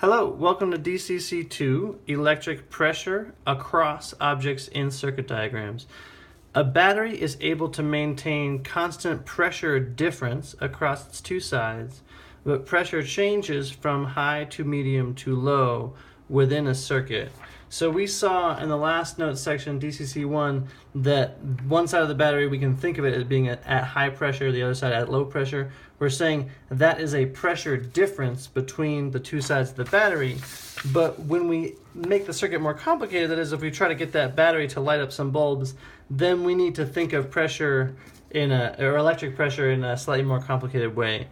Hello, welcome to DCC 2, Electric Pressure Across Objects in Circuit Diagrams. A battery is able to maintain constant pressure difference across its two sides, but pressure changes from high to medium to low within a circuit. So we saw in the last note section, DCC 1, that one side of the battery, we can think of it as being at high pressure, the other side at low pressure. We're saying that is a pressure difference between the two sides of the battery. But when we make the circuit more complicated, that is, if we try to get that battery to light up some bulbs, then we need to think of pressure or electric pressure in a slightly more complicated way.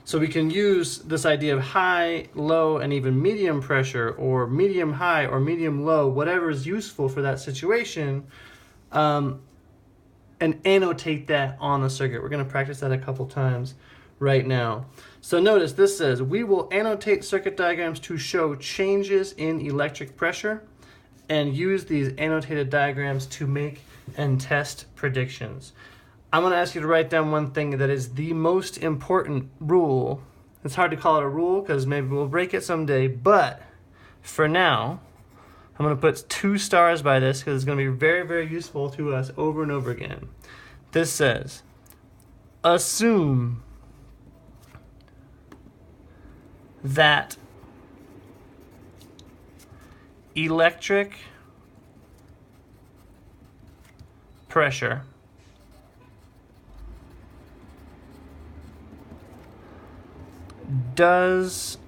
So we can use this idea of high, low, and even medium pressure, or medium high or medium low, whatever is useful for that situation, and annotate that on the circuit. We're going to practice that a couple times right now. So notice this says, we will annotate circuit diagrams to show changes in electric pressure and use these annotated diagrams to make and test predictions. I'm going to ask you to write down one thing that is the most important rule. It's hard to call it a rule because maybe we'll break it someday, but for now, I'm going to put 2 stars by this because it's going to be very, very useful to us over and over again. This says, assume that electric pressure does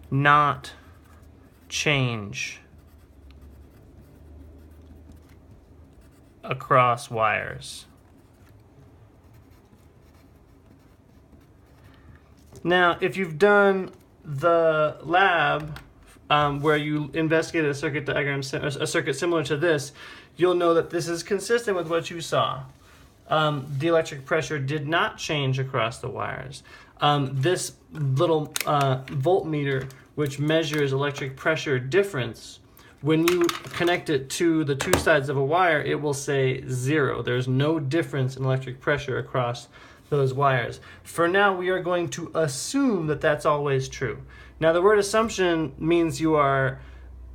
not change across wires. Now, if you've done the lab where you investigated a circuit diagram, a circuit similar to this, you'll know that this is consistent with what you saw. The electric pressure did not change across the wires. This little voltmeter, which measures electric pressure difference, when you connect it to the two sides of a wire, it will say 0. There's no difference in electric pressure across those wires. For now, we are going to assume that that's always true. Now, the word assumption means you are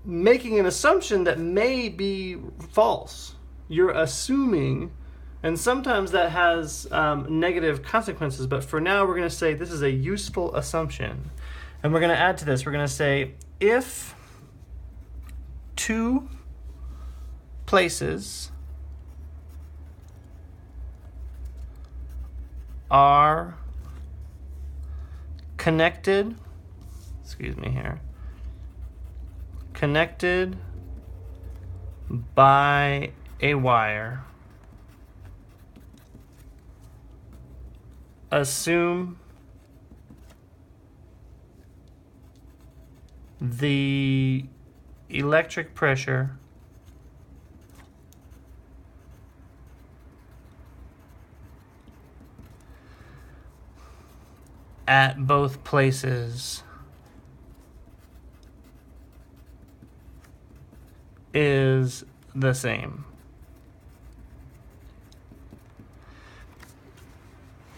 making an assumption that may be false. You're assuming, and sometimes that has negative consequences, but for now we're going to say this is a useful assumption. And we're going to add to this, we're going to say if 2 places are connected, connected by a wire, assume the electric pressure at both places is the same.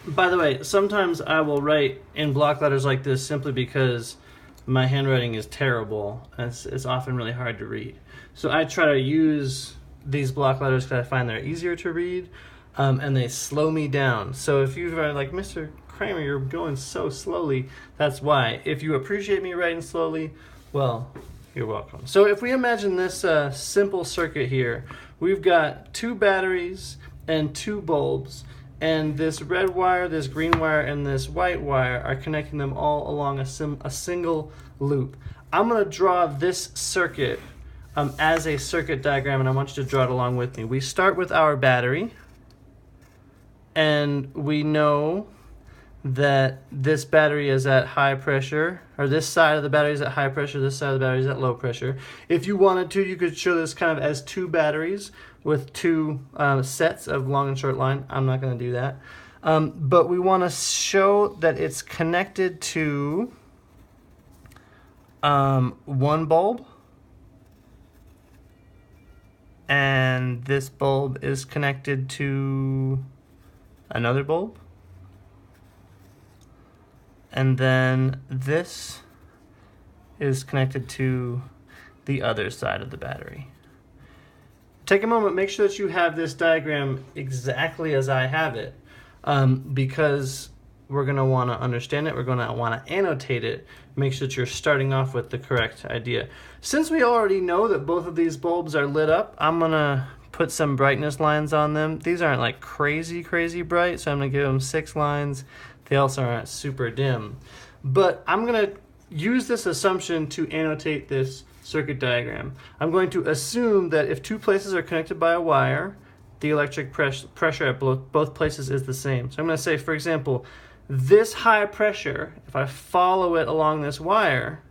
By the way, sometimes I will write in block letters like this simply because my handwriting is terrible and it's often really hard to read. So I try to use these block letters because I find they're easier to read and they slow me down. So if you're like, Mr. Kramer, you're going so slowly, that's why. If you appreciate me writing slowly, well, you're welcome. So if we imagine this simple circuit here, we've got 2 batteries and 2 bulbs, and this red wire, this green wire, and this white wire are connecting them all along a single loop. I'm going to draw this circuit as a circuit diagram, and I want you to draw it along with me. We start with our battery, and we know that this battery is at high pressure, or this side of the battery is at high pressure, this side of the battery is at low pressure. If you wanted to, you could show this kind of as 2 batteries with 2 sets of long and short line. I'm not going to do that. But we want to show that it's connected to 1 bulb, and this bulb is connected to another bulb, and then this is connected to the other side of the battery. Take a moment, make sure that you have this diagram exactly as I have it, because we're going to want to understand it, we're going to want to annotate it, make sure that you're starting off with the correct idea. Since we already know that both of these bulbs are lit up, I'm going to put some brightness lines on them. These aren't like crazy bright, so I'm going to give them 6 lines. They also aren't super dim. But I'm going to use this assumption to annotate this circuit diagram. I'm going to assume that if 2 places are connected by a wire, the electric pressure at both places is the same. So I'm going to say, for example, this high pressure, if I follow it along this wire,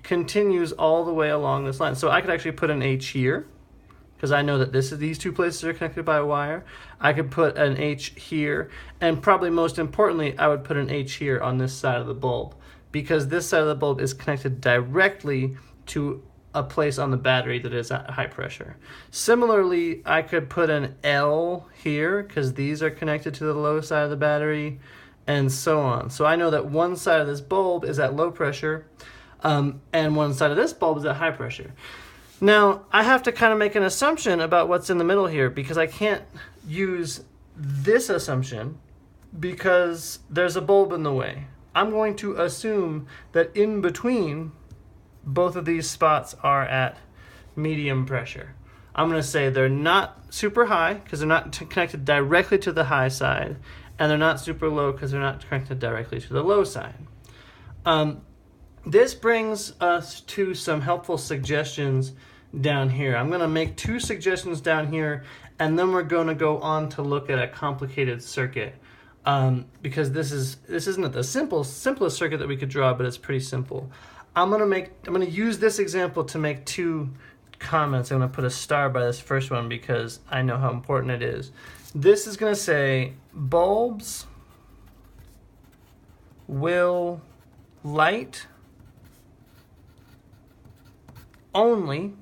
continues all the way along this line. So I could actually put an H here, because I know that these 2 places are connected by a wire. I could put an H here, and probably most importantly, I would put an H here on this side of the bulb, because this side of the bulb is connected directly to a place on the battery that is at high pressure. Similarly, I could put an L here, because these are connected to the low side of the battery, and so on. So I know that one side of this bulb is at low pressure, and one side of this bulb is at high pressure. Now, I have to kind of make an assumption about what's in the middle here, because I can't use this assumption because there's a bulb in the way. I'm going to assume that in between, both of these spots are at medium pressure. I'm going to say they're not super high because they're not connected directly to the high side, and they're not super low because they're not connected directly to the low side. This brings us to some helpful suggestions down here. I'm going to make 2 suggestions down here, and then we're going to go on to look at a complicated circuit, because this isn't the simplest circuit that we could draw, but it's pretty simple. I'm going to use this example to make 2 comments. I'm going to put a star by this first one because I know how important it is. This is going to say bulbs will light only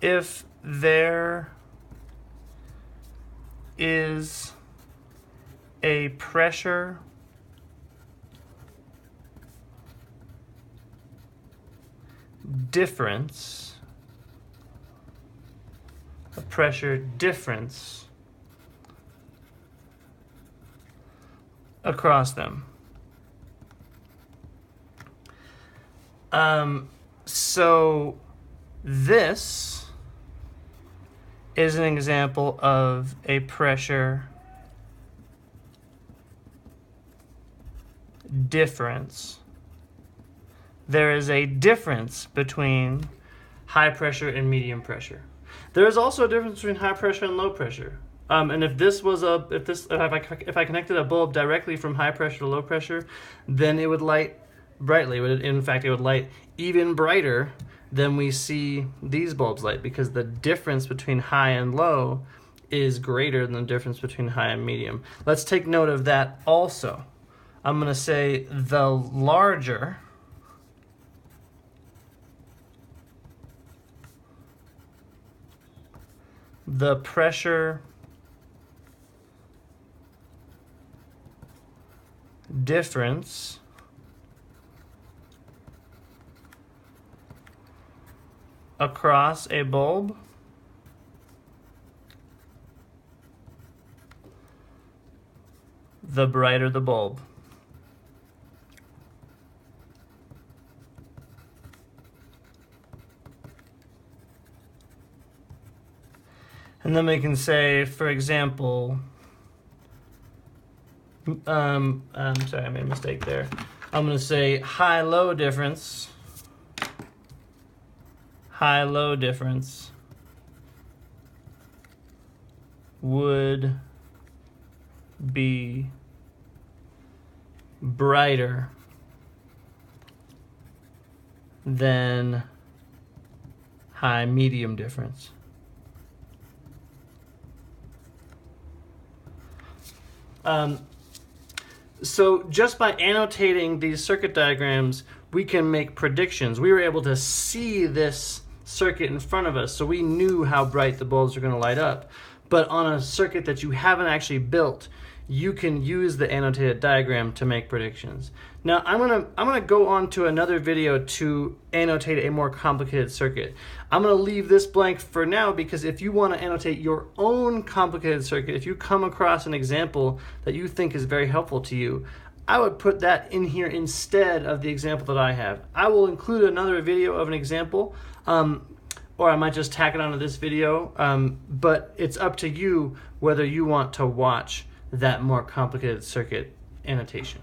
if there is a pressure difference, across them. So this is an example of a pressure difference. There is a difference between high pressure and medium pressure. There is also a difference between high pressure and low pressure. And if I connected a bulb directly from high pressure to low pressure, then it would light brightly. In fact, it would light even brighter than we see these bulbs light, because the difference between high and low is greater than the difference between high and medium. Let's take note of that also. I'm going to say the larger the pressure difference across a bulb, the brighter the bulb. And then we can say, for example, I'm sorry, I made a mistake there. I'm going to say high-low difference would be brighter than high-medium difference. So just by annotating these circuit diagrams, we can make predictions. We were able to see this circuit in front of us, so we knew how bright the bulbs are going to light up. But on a circuit that you haven't actually built, you can use the annotated diagram to make predictions. Now I'm gonna go on to another video to annotate a more complicated circuit. I'm gonna leave this blank for now because if you want to annotate your own complicated circuit, if you come across an example that you think is very helpful to you, I would put that in here instead of the example that I have. I will include another video of an example, or I might just tack it onto this video, but it's up to you whether you want to watch that more complicated circuit annotation.